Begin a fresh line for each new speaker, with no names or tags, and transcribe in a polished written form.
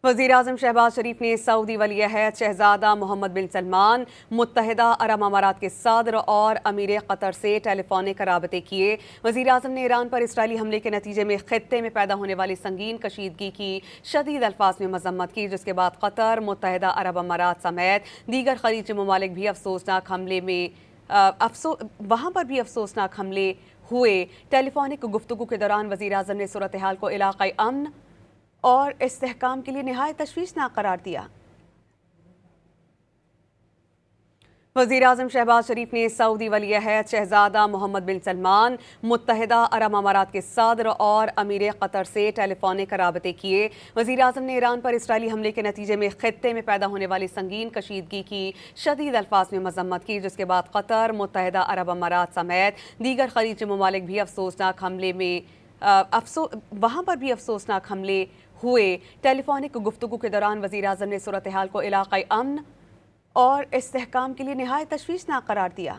वज़ीर-ए-आज़म शहबाज शरीफ ने सऊदी वली-ए-अहद शहजादा मोहम्मद बिन सलमान, मुत्तहिदा अरब अमारात के सदर और अमीर कतर से टेलीफोनिक राबते किए। वज़ीर-ए-आज़म ने ईरान पर इसराइली हमले के नतीजे में खित्ते में पैदा होने वाली संगीन कशीदगी की शदीद अल्फाज में मजम्मत की, जिसके बाद कतर, मुत्तहिदा अरब अमारात समेत दीगर खलीजी ममालिक भी अफसोसनाक हमले में वहाँ पर भी अफसोसनाक हमले हुए। टेलीफोनिक गुफ्तगू के दौरान वज़ीर-ए-आज़म ने सूरत हाल को इलाक़ाई अमन और इस्तेहकाम के लिए निहायत तशवीशनाक करार दिया। वज़ीर-ए-आज़म शहबाज शरीफ ने सऊदी वली-ए-अहद शहजादा मोहम्मद बिन सलमान, मुत्तहिदा अरब अमारात के सदर और अमीर कतर से टेलीफोनिक राबते किए। वज़ीर-ए-आज़म ने ईरान पर इसराइली हमले के नतीजे में खित्ते में पैदा होने वाली संगीन कशीदगी की शदीद अल्फाज में मजम्मत की, जिसके बाद कतर, मुत्तहिदा अरब अमारात समेत दीगर खलीजी ममालिक भी अफसोसनाक हमले में वहाँ पर भी अफसोसनाक हमले हुए। टेलीफोनिक गुफ्तगू के दौरान वज़ीर-ए-आज़म ने सूरत हाल को इलाक़ाई अमन और इस्तेहकाम के लिए निहायत तशवीशनाक करार दिया।